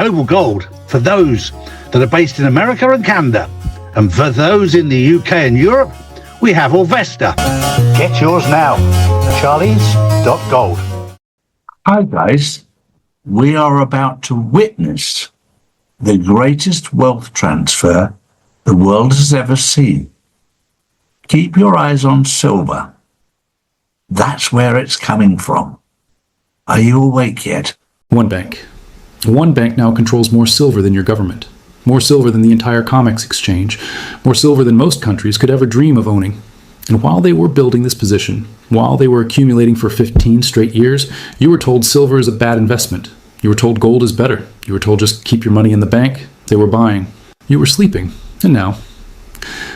Global Gold for those that are based in America and Canada. And for those in the UK and Europe, we have Orvesta. Get yours now. Charlies.gold. Hi guys, we are about to witness the greatest wealth transfer the world has ever seen. Keep your eyes on silver. That's where it's coming from. Are you awake yet? One bank. One bank now controls more silver than your government. More silver than the entire COMEX exchange. More silver than most countries could ever dream of owning. And while they were building this position, while they were accumulating for 15 straight years, you were told silver is a bad investment. You were told gold is better. You were told just keep your money in the bank. They were buying. You were sleeping. And now,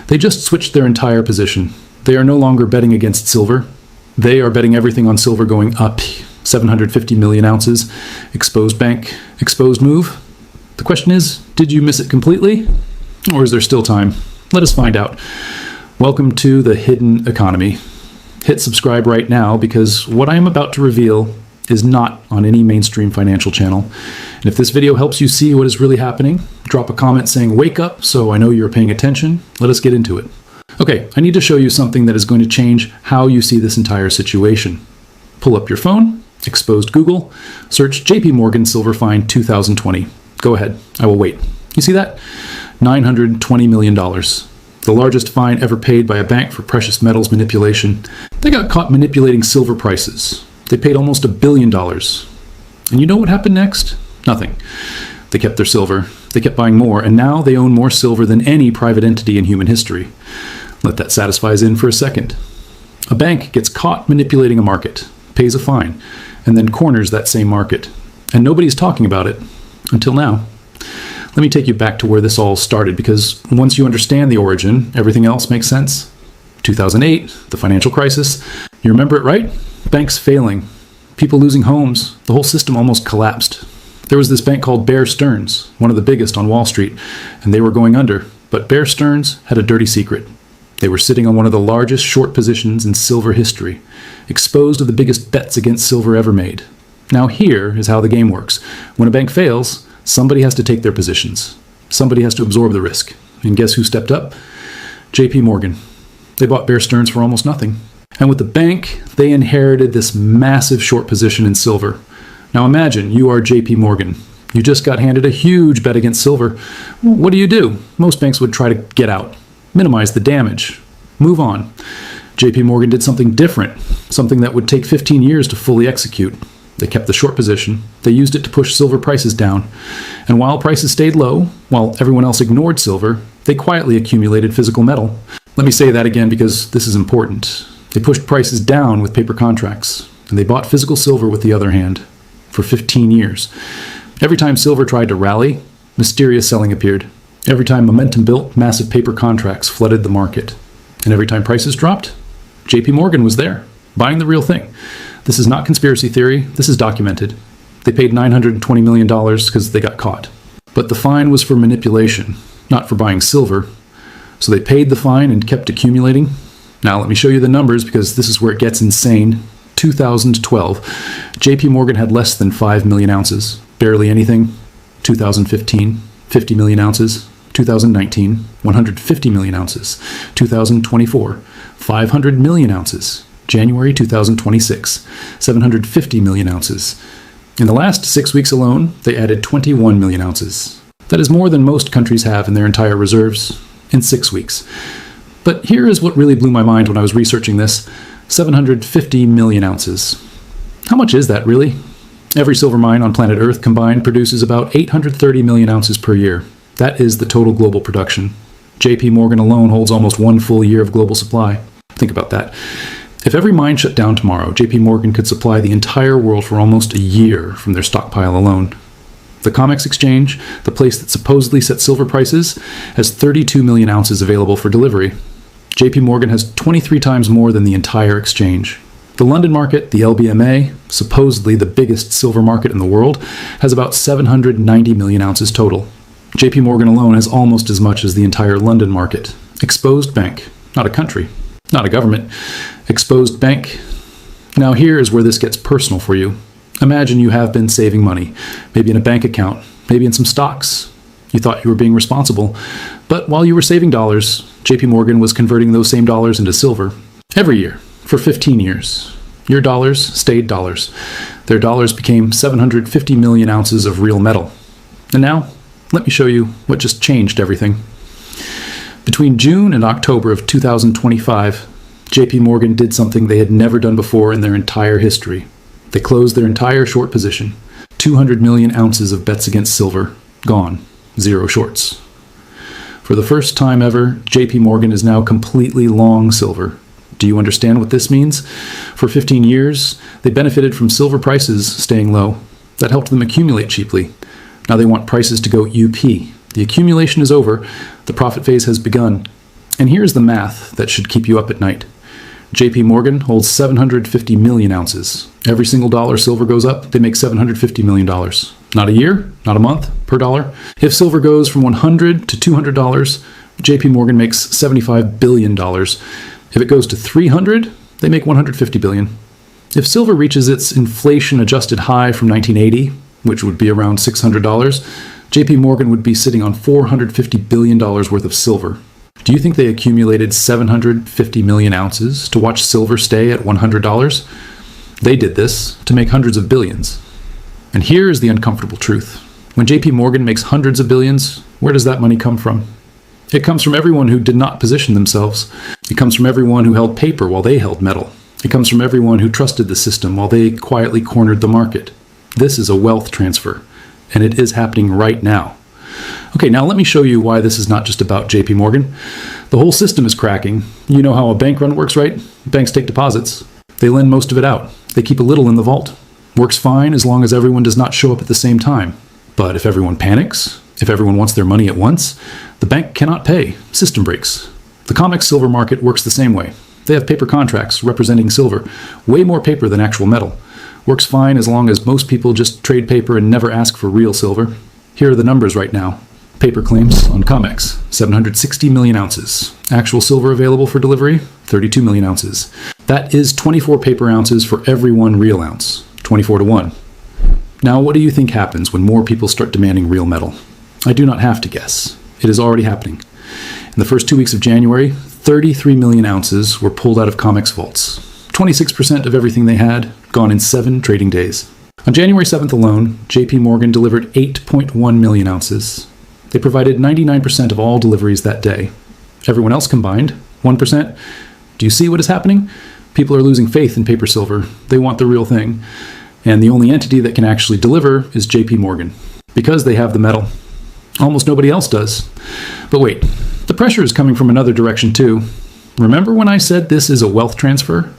they just switched their entire position. They are no longer betting against silver. They are betting everything on silver going up. 750 million ounces. Exposed bank. Exposed move. The question is, did you miss it completely? Or is there still time? Let us find out. Welcome to the Hidden Economy. Hit subscribe right now because what I am about to reveal is not on any mainstream financial channel. And if this video helps you see what is really happening, drop a comment saying wake up so I know you're paying attention. Let us get into it. Okay, I need to show you something that is going to change how you see this entire situation. Pull up your phone, exposed Google, search JP Morgan Silver Fine 2020. Go ahead, I will wait. You see that? $920 million. The largest fine ever paid by a bank for precious metals manipulation. They got caught manipulating silver prices. They paid almost $1 billion. And you know what happened next? Nothing. They kept their silver. They kept buying more, and now they own more silver than any private entity in human history. Let that satisfy us in for a second. A bank gets caught manipulating a market, pays a fine, and then corners that same market. And nobody's talking about it. Until now. Let me take you back to where this all started, because once you understand the origin, everything else makes sense. 2008, the financial crisis. You remember it, right? Banks failing. People losing homes. The whole system almost collapsed. There was this bank called Bear Stearns, one of the biggest on Wall Street, and they were going under. But Bear Stearns had a dirty secret. They were sitting on one of the largest short positions in silver history, exposed to the biggest bets against silver ever made. Now here is how the game works. When a bank fails, somebody has to take their positions. Somebody has to absorb the risk. And guess who stepped up? JP Morgan. They bought Bear Stearns for almost nothing. And with the bank, they inherited this massive short position in silver. Now imagine you are JP Morgan. You just got handed a huge bet against silver. What do? Most banks would try to get out, minimize the damage, move on. JP Morgan did something different, something that would take 15 years to fully execute. They kept the short position. They used it to push silver prices down. And while prices stayed low, while everyone else ignored silver, they quietly accumulated physical metal. Let me say that again because this is important. They pushed prices down with paper contracts, and they bought physical silver with the other hand for 15 years. Every time silver tried to rally, mysterious selling appeared. Every time momentum built, massive paper contracts flooded the market. And every time prices dropped, JP Morgan was there, buying the real thing. This is not conspiracy theory. This is documented. They paid $920 million because they got caught. But the fine was for manipulation, not for buying silver. So they paid the fine and kept accumulating. Now let me show you the numbers because this is where it gets insane. 2012, JP Morgan had less than 5 million ounces. Barely anything. 2015, 50 million ounces. 2019, 150 million ounces. 2024, 500 million ounces. January 2026, 750 million ounces. In the last 6 weeks alone, they added 21 million ounces. That is more than most countries have in their entire reserves in 6 weeks. But here is what really blew my mind when I was researching this. 750 million ounces. How much is that, really? Every silver mine on planet Earth combined produces about 830 million ounces per year. That is the total global production. JP Morgan alone holds almost 1 full year of global supply. Think about that. If every mine shut down tomorrow, JP Morgan could supply the entire world for almost a year from their stockpile alone. The COMEX exchange, the place that supposedly sets silver prices, has 32 million ounces available for delivery. JP Morgan has 23 times more than the entire exchange. The London market, the LBMA, supposedly the biggest silver market in the world, has about 790 million ounces total. JP Morgan alone has almost as much as the entire London market. Exposed bank, not a country, not a government. Exposed bank. Now here is where this gets personal for you. Imagine you have been saving money, maybe in a bank account, maybe in some stocks. You thought you were being responsible, but while you were saving dollars, JP Morgan was converting those same dollars into silver every year for 15 years. Your dollars stayed dollars. Their dollars became 750 million ounces of real metal. And now, let me show you what just changed everything. Between June and October of 2025, JP Morgan did something they had never done before in their entire history. They closed their entire short position. 200 million ounces of bets against silver, gone. Zero shorts. For the first time ever, JP Morgan is now completely long silver. Do you understand what this means? For 15 years, they benefited from silver prices staying low. That helped them accumulate cheaply. Now they want prices to go UP. The accumulation is over. The profit phase has begun. And here's the math that should keep you up at night. JP Morgan holds 750 million ounces. Every single dollar silver goes up, they make $750 million. Not a year, not a month, per dollar. If silver goes from $100 to $200, JP Morgan makes $75 billion. If it goes to 300, they make $150 billion. If silver reaches its inflation-adjusted high from 1980, which would be around $600, JP Morgan would be sitting on $450 billion worth of silver. Do you think they accumulated 750 million ounces to watch silver stay at $100? They did this to make hundreds of billions. And here is the uncomfortable truth. When JP Morgan makes hundreds of billions, where does that money come from? It comes from everyone who did not position themselves. It comes from everyone who held paper while they held metal. It comes from everyone who trusted the system while they quietly cornered the market. This is a wealth transfer, and it is happening right now. Okay, now let me show you why this is not just about JP Morgan. The whole system is cracking. You know how a bank run works, right? Banks take deposits. They lend most of it out. They keep a little in the vault. Works fine as long as everyone does not show up at the same time. But if everyone panics, if everyone wants their money at once, the bank cannot pay. System breaks. The COMEX silver market works the same way. They have paper contracts representing silver, way more paper than actual metal. Works fine as long as most people just trade paper and never ask for real silver. Here are the numbers right now. Paper claims on COMEX, 760 million ounces. Actual silver available for delivery, 32 million ounces. That is 24 paper ounces for every 1 real ounce, 24 to 1. Now, what do you think happens when more people start demanding real metal? I do not have to guess. It is already happening. In the first 2 weeks of January, 33 million ounces were pulled out of COMEX vaults. 26% of everything they had, gone in 7 trading days. On January 7th alone, JP Morgan delivered 8.1 million ounces. They provided 99% of all deliveries that day. Everyone else combined, 1%. Do you see what is happening? People are losing faith in paper silver. They want the real thing. And the only entity that can actually deliver is JP Morgan, because they have the metal. Almost nobody else does. But wait, the pressure is coming from another direction too. Remember when I said this is a wealth transfer?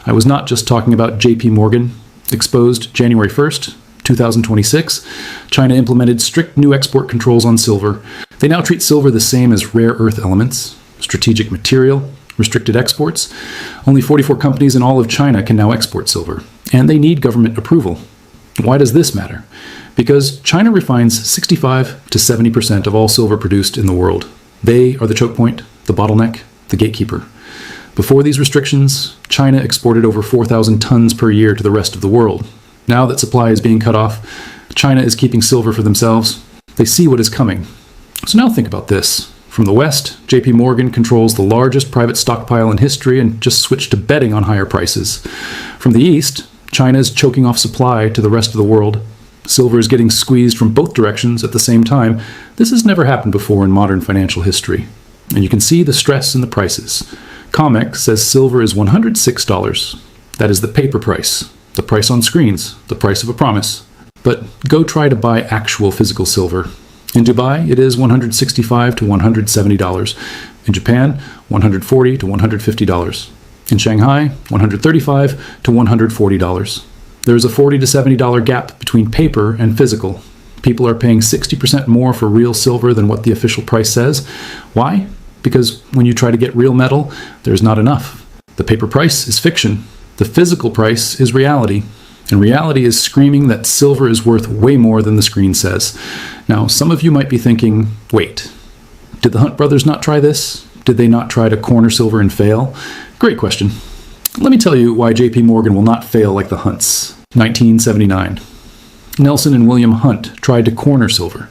I was not just talking about JP Morgan. Exposed January 1st, 2026, China implemented strict new export controls on silver. They now treat silver the same as rare earth elements, strategic material, restricted exports. Only 44 companies in all of China can now export silver, and they need government approval. Why does this matter? Because China refines 65 to 70% of all silver produced in the world. They are the choke point, the bottleneck, the gatekeeper. Before these restrictions, China exported over 4,000 tons per year to the rest of the world. Now that supply is being cut off, China is keeping silver for themselves. They see what is coming. So now think about this. From the West, JP Morgan controls the largest private stockpile in history and just switched to betting on higher prices. From the East, China is choking off supply to the rest of the world. Silver is getting squeezed from both directions at the same time. This has never happened before in modern financial history. And you can see the stress in the prices. COMEX says silver is $106. That is the paper price, the price on screens, the price of a promise. But go try to buy actual physical silver. In Dubai, it is $165 to $170. In Japan, $140 to $150. In Shanghai, $135 to $140. There is a $40 to $70 gap between paper and physical. People are paying 60% more for real silver than what the official price says. Why? Because when you try to get real metal, there's not enough. The paper price is fiction. The physical price is reality. And reality is screaming that silver is worth way more than the screen says. Now, some of you might be thinking, wait, did the Hunt brothers not try this? Did they not try to corner silver and fail? Great question. Let me tell you why JP Morgan will not fail like the Hunts. 1979. Nelson and William Hunt tried to corner silver.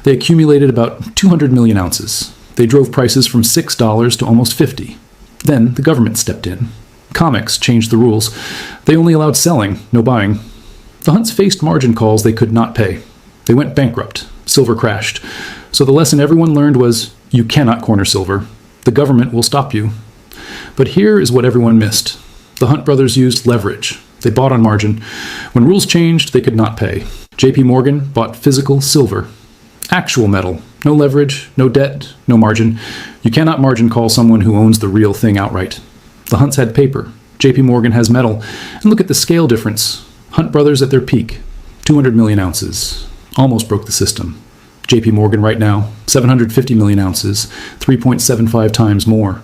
They accumulated about 200 million ounces. They drove prices from $6 to almost 50. Then the government stepped in. COMEX changed the rules. They only allowed selling, no buying. The Hunts faced margin calls they could not pay. They went bankrupt. Silver crashed. So the lesson everyone learned was, you cannot corner silver. The government will stop you. But here is what everyone missed. The Hunt brothers used leverage. They bought on margin. When rules changed, they could not pay. JP Morgan bought physical silver. Actual metal. No leverage, no debt, no margin. You cannot margin call someone who owns the real thing outright. The Hunts had paper. JP Morgan has metal. And look at the scale difference. Hunt brothers at their peak. 200 million ounces. Almost broke the system. JP Morgan right now, 750 million ounces, 3.75 times more.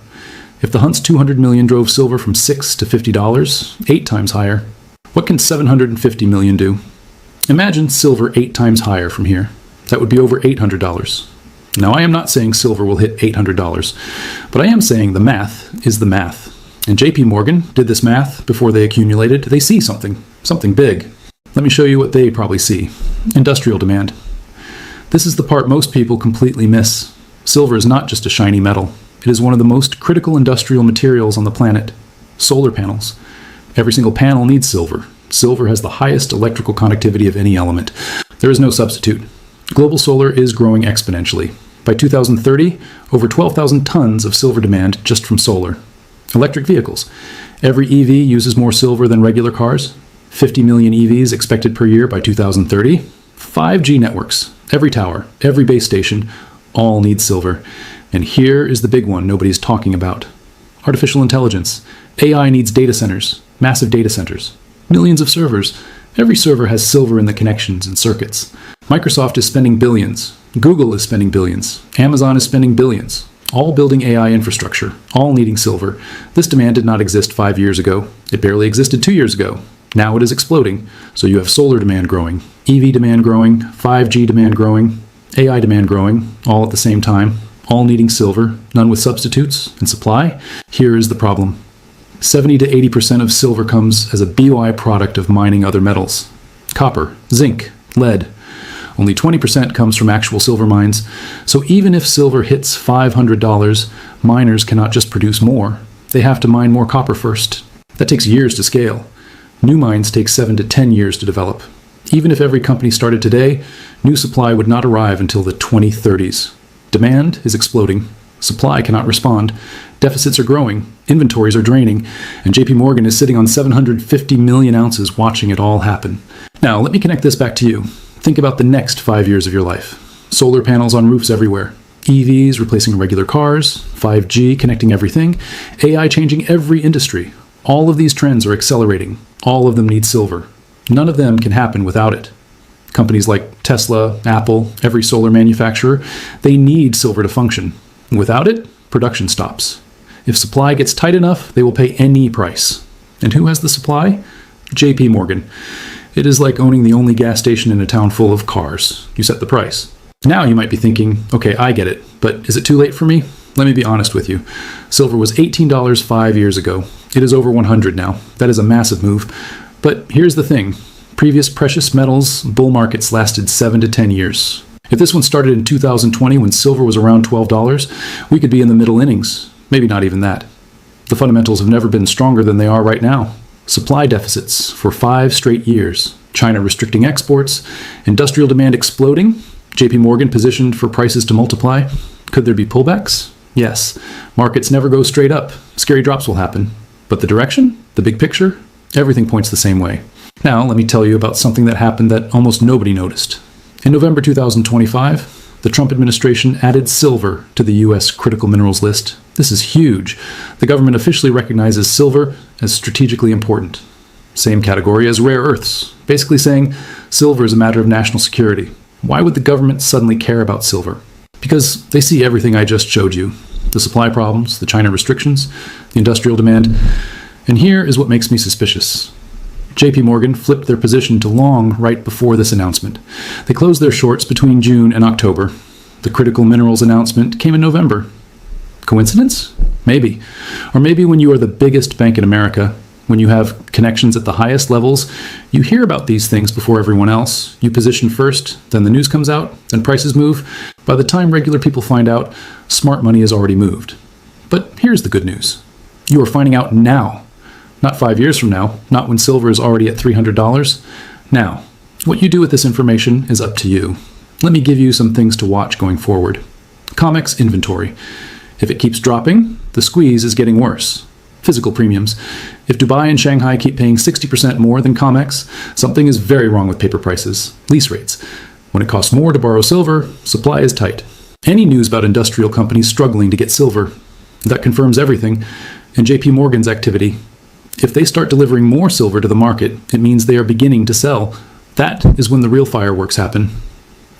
If the Hunts 200 million drove silver from $6 to $50, 8 times higher, what can 750 million do? Imagine silver 8 times higher from here. That would be over $800. Now, I am not saying silver will hit $800, but I am saying the math is the math. And JP Morgan did this math before they accumulated. They see something big. Let me show you what they probably see. Industrial demand. This is the part most people completely miss. Silver is not just a shiny metal. It is one of the most critical industrial materials on the planet. Solar panels. Every single panel needs silver. Silver has the highest electrical conductivity of any element. There is no substitute. Global solar is growing exponentially. By 2030, over 12,000 tons of silver demand just from solar. Electric vehicles. Every EV uses more silver than regular cars. 50 million EVs expected per year by 2030. 5G networks. Every tower, every base station, all need silver. And here is the big one nobody's talking about. Artificial intelligence. AI needs data centers, massive data centers. Millions of servers. Every server has silver in the connections and circuits. Microsoft is spending billions. Google is spending billions. Amazon is spending billions. All building AI infrastructure, all needing silver. This demand did not exist 5 years ago. It barely existed 2 years ago. Now it is exploding. So you have solar demand growing, EV demand growing, 5G demand growing, AI demand growing, all at the same time, all needing silver, none with substitutes and supply. Here is the problem. 70 to 80% of silver comes as a byproduct of mining other metals. Copper, zinc, lead. Only 20% comes from actual silver mines. So even if silver hits $500, miners cannot just produce more. They have to mine more copper first. That takes years to scale. New mines take 7 to 10 years to develop. Even if every company started today, new supply would not arrive until the 2030s. Demand is exploding. Supply cannot respond. Deficits are growing. Inventories are draining. And JP Morgan is sitting on 750 million ounces watching it all happen. Now, let me connect this back to you. Think about the next 5 years of your life. Solar panels on roofs everywhere. EVs replacing regular cars. 5G connecting everything. AI changing every industry. All of these trends are accelerating. All of them need silver. None of them can happen without it. Companies like Tesla, Apple, every solar manufacturer, they need silver to function. Without it, production stops. If supply gets tight enough, they will pay any price. And who has the supply? JP Morgan. It is like owning the only gas station in a town full of cars. You set the price. Now you might be thinking, okay, I get it, but is it too late for me? Let me be honest with you. Silver was $18 5 years ago. It is over $100 now. That is a massive move. But here's the thing. Previous precious metals bull markets lasted 7 to 10 years. If this one started in 2020 when silver was around $12, we could be in the middle innings. Maybe not even that. The fundamentals have never been stronger than they are right now. Supply deficits for 5 straight years. China restricting exports. Industrial demand exploding. JP Morgan positioned for prices to multiply. Could there be pullbacks? Yes. Markets never go straight up. Scary drops will happen. But the direction? The big picture? Everything points the same way. Now, let me tell you about something that happened that almost nobody noticed. In November 2025, the Trump administration added silver to the U.S. critical minerals list. This is huge. The government officially recognizes silver as strategically important. Same category as rare earths, basically saying silver is a matter of national security. Why would the government suddenly care about silver? Because they see everything I just showed you. The supply problems, the China restrictions, the industrial demand. And here is what makes me suspicious. JP Morgan flipped their position to long right before this announcement. They closed their shorts between June and October. The critical minerals announcement came in November. Coincidence? Maybe. Or maybe when you are the biggest bank in America, When you have connections at the highest levels, you hear about these things before everyone else. You position first, then the news comes out, then prices move. By the time regular people find out, smart money has already moved. But here's the good news. You are finding out now. Not 5 years from now, not when silver is already at $300. Now, what you do with this information is up to you. Let me give you some things to watch going forward. COMEX inventory. If it keeps dropping, the squeeze is getting worse. Physical premiums. If Dubai and Shanghai keep paying 60% more than COMEX, something is very wrong with paper prices. Lease rates. When it costs more to borrow silver, supply is tight. Any news about industrial companies struggling to get silver, that confirms everything. And JP Morgan's activity. If they start delivering more silver to the market, it means they are beginning to sell. That is when the real fireworks happen.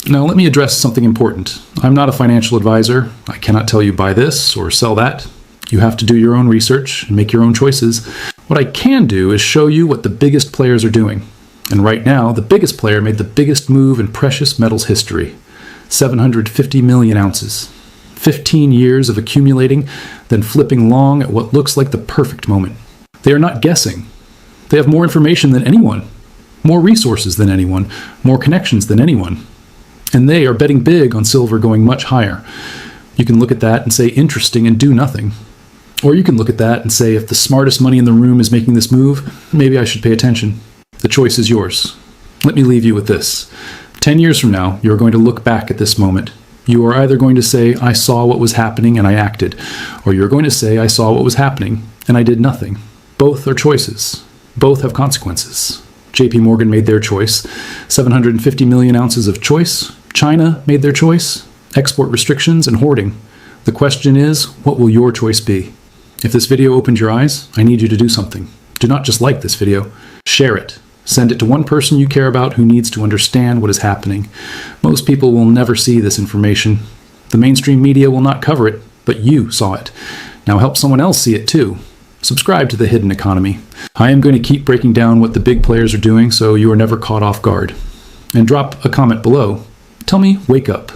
Now let me address something important. I'm not a financial advisor. I cannot tell you buy this or sell that. You have to do your own research and make your own choices. What I can do is show you what the biggest players are doing. And right now, the biggest player made the biggest move in precious metals history. 750 million ounces. 15 years of accumulating, then flipping long at what looks like the perfect moment. They are not guessing. They have more information than anyone, more resources than anyone, more connections than anyone. And they are betting big on silver going much higher. You can look at that and say interesting and do nothing. Or you can look at that and say, if the smartest money in the room is making this move, maybe I should pay attention. The choice is yours. Let me leave you with this. 10 years from now, you are going to look back at this moment. You are either going to say, I saw what was happening and I acted, or you're going to say, I saw what was happening and I did nothing. Both are choices. Both have consequences. JP Morgan made their choice. 750 million ounces of choice. China made their choice. Export restrictions and hoarding. The question is, what will your choice be? If this video opened your eyes, I need you to do something. Do not just like this video. Share it. Send it to one person you care about who needs to understand what is happening. Most people will never see this information. The mainstream media will not cover it, but you saw it. Now help someone else see it too. Subscribe to The Hidden Economy. I am going to keep breaking down what the big players are doing so you are never caught off guard. And drop a comment below. Tell me, wake up.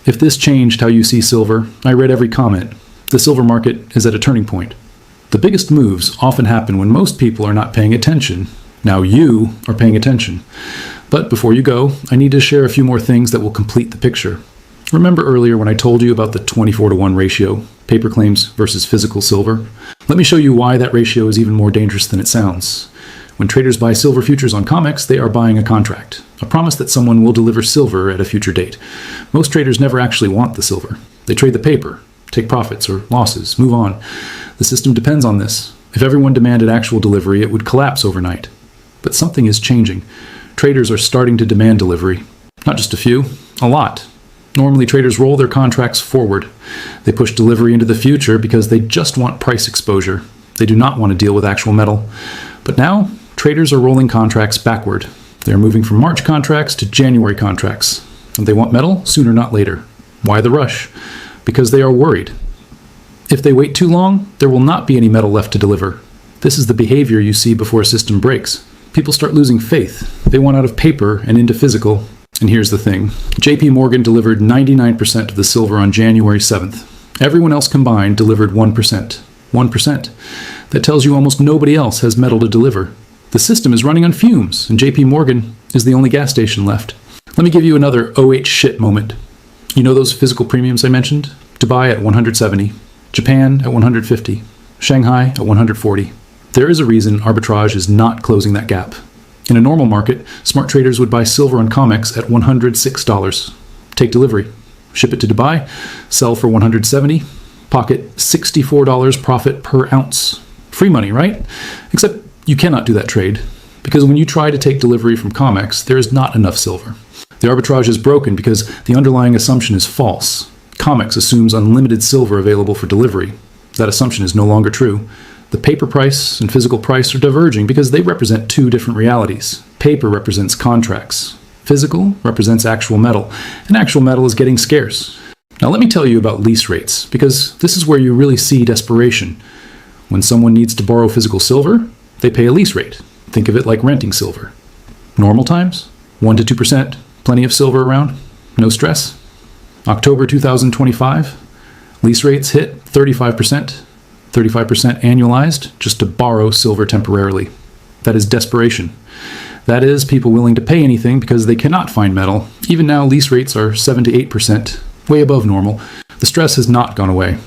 If this changed how you see silver, I read every comment. The silver market is at a turning point. The biggest moves often happen when most people are not paying attention. Now you are paying attention. But before you go, I need to share a few more things that will complete the picture. Remember earlier when I told you about the 24-to-1 ratio, paper claims versus physical silver? Let me show you why that ratio is even more dangerous than it sounds. When traders buy silver futures on COMEX, they are buying a contract, a promise that someone will deliver silver at a future date. Most traders never actually want the silver. They trade the paper, take profits or losses, move on. The system depends on this. If everyone demanded actual delivery, it would collapse overnight. But something is changing. Traders are starting to demand delivery. Not just a few, a lot. Normally, traders roll their contracts forward. They push delivery into the future because they just want price exposure. They do not want to deal with actual metal. But now, traders are rolling contracts backward. They are moving from March contracts to January contracts. And they want metal sooner, not later. Why the rush? Because they are worried. If they wait too long, there will not be any metal left to deliver. This is the behavior you see before a system breaks. People start losing faith. They want out of paper and into physical. And here's the thing. JP Morgan delivered 99% of the silver on January 7th. Everyone else combined delivered 1%. 1%. That tells you almost nobody else has metal to deliver. The system is running on fumes, and JP Morgan is the only gas station left. Let me give you another OH shit moment. You know those physical premiums I mentioned? Dubai at 170, Japan at 150, Shanghai at 140. There is a reason arbitrage is not closing that gap. In a normal market, smart traders would buy silver on COMEX at $106. Take delivery, ship it to Dubai, sell for $170, pocket $64 profit per ounce. Free money, right? Except you cannot do that trade, because when you try to take delivery from COMEX, there is not enough silver. The arbitrage is broken because the underlying assumption is false. COMEX assumes unlimited silver available for delivery. That assumption is no longer true. The paper price and physical price are diverging because they represent two different realities. Paper represents contracts. Physical represents actual metal, and actual metal is getting scarce. Now let me tell you about lease rates, because this is where you really see desperation. When someone needs to borrow physical silver, they pay a lease rate. Think of it like renting silver. Normal times, 1 to 2%, plenty of silver around, no stress. October 2025, lease rates hit 35%. 35% annualized just to borrow silver temporarily. That is desperation. That is people willing to pay anything because they cannot find metal. Even now, lease rates are 7 to 8%, way above normal. The stress has not gone away.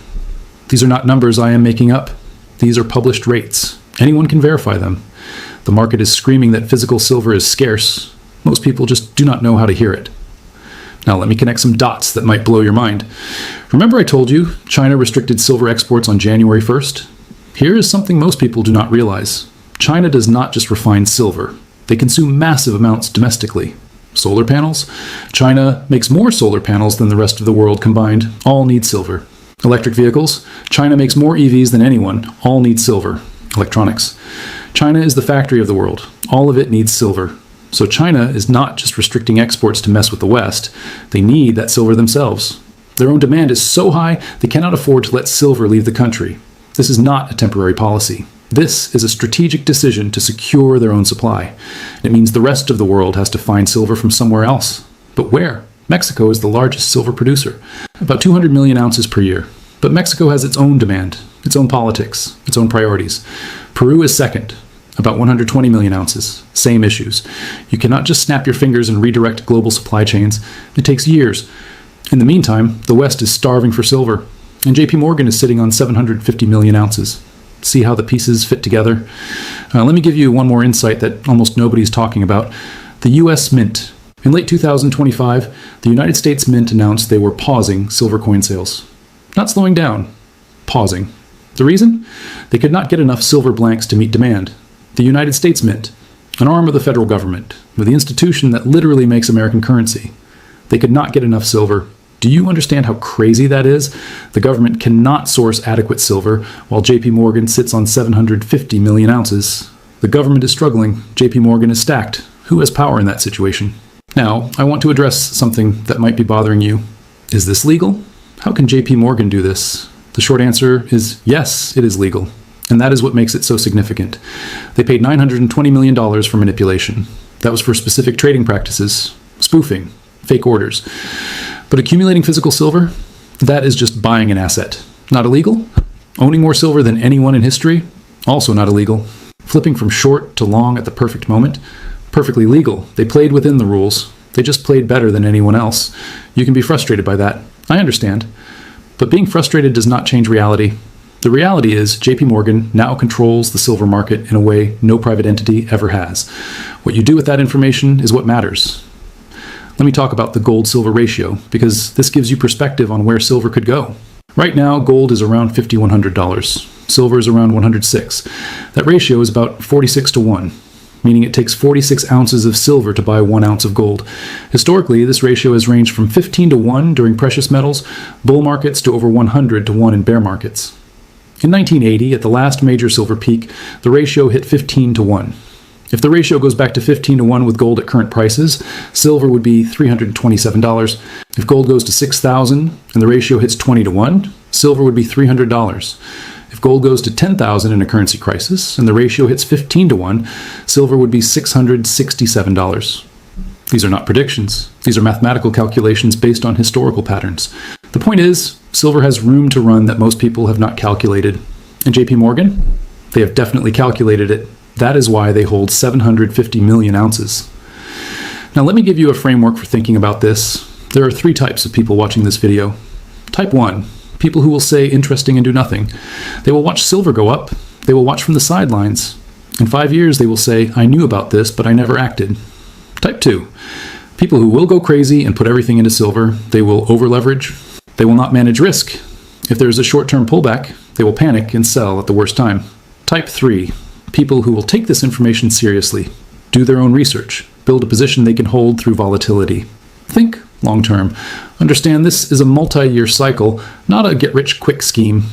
These are not numbers I am making up. These are published rates. Anyone can verify them. The market is screaming that physical silver is scarce. Most people just do not know how to hear it. Now let me connect some dots that might blow your mind. Remember I told you China restricted silver exports on January 1st? Here is something most people do not realize. China does not just refine silver. They consume massive amounts domestically. Solar panels? China makes more solar panels than the rest of the world combined. All need silver. Electric vehicles? China makes more EVs than anyone. All need silver. Electronics. China is the factory of the world. All of it needs silver. So China is not just restricting exports to mess with the West. They need that silver themselves. Their own demand is so high, they cannot afford to let silver leave the country. This is not a temporary policy. This is a strategic decision to secure their own supply. It means the rest of the world has to find silver from somewhere else. But where? Mexico is the largest silver producer, about 200 million ounces per year. But Mexico has its own demand, its own politics, its own priorities. Peru is second, about 120 million ounces, same issues. You cannot just snap your fingers and redirect global supply chains. It takes years. In the meantime, the West is starving for silver, and JP Morgan is sitting on 750 million ounces. See how the pieces fit together? Let me give you one more insight that almost nobody's talking about. The U.S. Mint. In late 2025, the United States Mint announced they were pausing silver coin sales. Not slowing down, pausing. The reason? They could not get enough silver blanks to meet demand. The United States Mint, an arm of the federal government, with the institution that literally makes American currency. They could not get enough silver. Do you understand how crazy that is? The government cannot source adequate silver, while JP Morgan sits on 750 million ounces. The government is struggling. JP Morgan is stacked. Who has power in that situation? Now, I want to address something that might be bothering you. Is this legal? How can JP Morgan do this? The short answer is yes, it is legal. And that is what makes it so significant. They paid $920 million for manipulation. That was for specific trading practices, spoofing, fake orders. But accumulating physical silver, that is just buying an asset. Not illegal? Owning more silver than anyone in history? Also not illegal. Flipping from short to long at the perfect moment? Perfectly legal. They played within the rules. They just played better than anyone else. You can be frustrated by that. I understand. But being frustrated does not change reality. The reality is JP Morgan now controls the silver market in a way no private entity ever has. What you do with that information is what matters. Let me talk about the gold-silver ratio, because this gives you perspective on where silver could go. Right now, gold is around $5,100. Silver is around 106. That ratio is about 46 to 1, meaning it takes 46 ounces of silver to buy 1 ounce of gold. Historically, this ratio has ranged from 15 to 1 during precious metals, bull markets, to over 100 to 1 in bear markets. In 1980, at the last major silver peak, the ratio hit 15 to 1. If the ratio goes back to 15 to 1 with gold at current prices, silver would be $327. If gold goes to $6,000 and the ratio hits 20 to 1, silver would be $300. If gold goes to $10,000 in a currency crisis and the ratio hits 15 to 1, silver would be $667. These are not predictions. These are mathematical calculations based on historical patterns. The point is, silver has room to run that most people have not calculated. And JP Morgan? They have definitely calculated it. That is why they hold 750 million ounces. Now let me give you a framework for thinking about this. There are 3 types of people watching this video. Type 1, people who will say interesting and do nothing. They will watch silver go up. They will watch from the sidelines. In 5 years they will say, I knew about this, but I never acted. Type 2, people who will go crazy and put everything into silver. They will over-leverage. They will not manage risk. If there is a short-term pullback, they will panic and sell at the worst time. Type 3, people who will take this information seriously, do their own research, build a position they can hold through volatility. Think long-term. Understand this is a multi-year cycle, not a get-rich-quick scheme.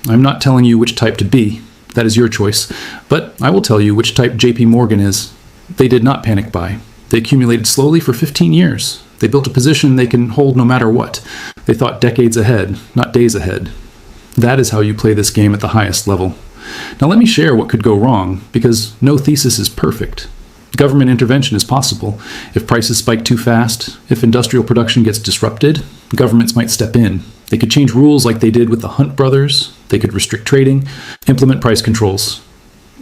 I'm not telling you which type to be. That is your choice. But I will tell you which type JP Morgan is. They did not panic buy. They accumulated slowly for 15 years. They built a position they can hold no matter what. They thought decades ahead, not days ahead. That is how you play this game at the highest level. Now let me share what could go wrong, because no thesis is perfect. Government intervention is possible. If prices spike too fast, if industrial production gets disrupted, governments might step in. They could change rules like they did with the Hunt brothers. They could restrict trading, implement price controls.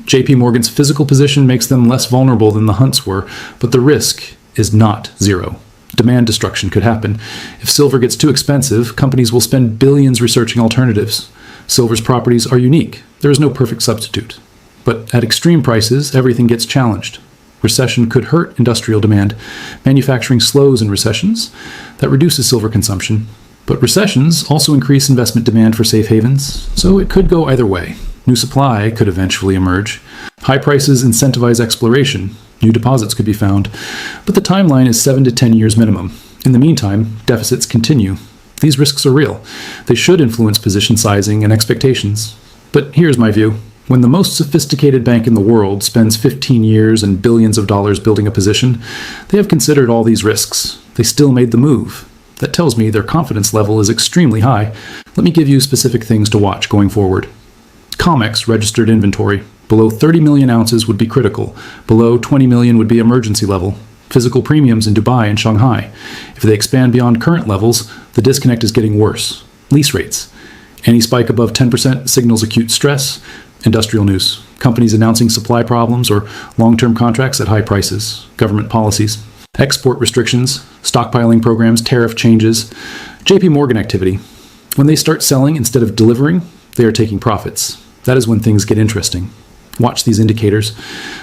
JP Morgan's physical position makes them less vulnerable than the Hunts were, but the risk is not zero. Demand destruction could happen. If silver gets too expensive, companies will spend billions researching alternatives. Silver's properties are unique. There is no perfect substitute. But at extreme prices, everything gets challenged. Recession could hurt industrial demand. Manufacturing slows in recessions. That reduces silver consumption. But recessions also increase investment demand for safe havens, so it could go either way. New supply could eventually emerge. High prices incentivize exploration. New deposits could be found. But the timeline is 7 to 10 years minimum. In the meantime, deficits continue. These risks are real. They should influence position sizing and expectations. But here's my view. When the most sophisticated bank in the world spends 15 years and billions of dollars building a position, they have considered all these risks. They still made the move. That tells me their confidence level is extremely high. Let me give you specific things to watch going forward. COMEX registered inventory. Below 30 million ounces would be critical. Below 20 million would be emergency level. Physical premiums in Dubai and Shanghai. If they expand beyond current levels, the disconnect is getting worse. Lease rates. Any spike above 10% signals acute stress. Industrial news. Companies announcing supply problems or long-term contracts at high prices. Government policies. Export restrictions. Stockpiling programs. Tariff changes. JP Morgan activity. When they start selling instead of delivering, they are taking profits. That is when things get interesting. Watch these indicators.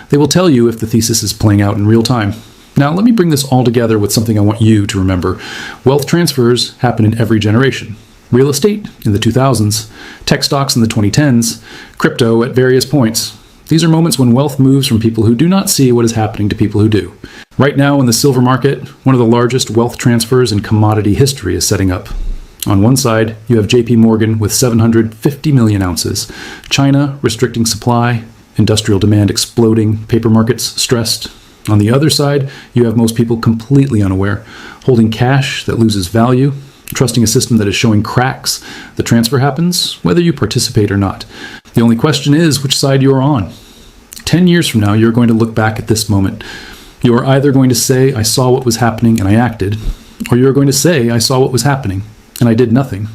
They will tell you if the thesis is playing out in real time. Now, let me bring this all together with something I want you to remember. Wealth transfers happen in every generation. Real estate in the 2000s, tech stocks in the 2010s, crypto at various points. These are moments when wealth moves from people who do not see what is happening to people who do. Right now in the silver market, one of the largest wealth transfers in commodity history is setting up. On one side, you have JP Morgan with 750 million ounces, China restricting supply, industrial demand exploding, paper markets stressed. On the other side, you have most people completely unaware, holding cash that loses value, trusting a system that is showing cracks. The transfer happens, whether you participate or not. The only question is which side you are on. 10 years from now, you're going to look back at this moment. You are either going to say, I saw what was happening and I acted, or you're going to say, I saw what was happening and I did nothing.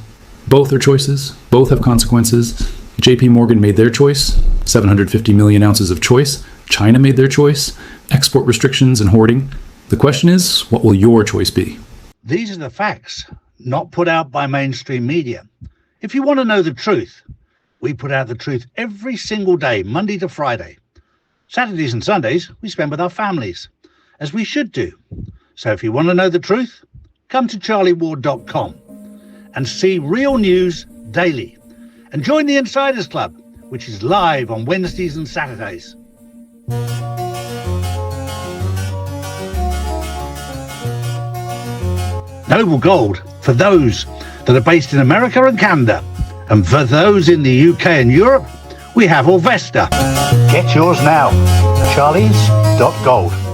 Both are choices. Both have consequences. JP Morgan made their choice, 750 million ounces of choice. China made their choice, export restrictions and hoarding. The question is, what will your choice be? These are the facts, not put out by mainstream media. If you want to know the truth, we put out the truth every single day, Monday to Friday. Saturdays and Sundays, we spend with our families, as we should do. So if you want to know the truth, come to charlieward.com and see real news daily. And join the Insiders Club, which is live on Wednesdays and Saturdays. Noble Gold, for those that are based in America and Canada. And for those in the UK and Europe, we have Orvesta. Get yours now. Charlies.gold.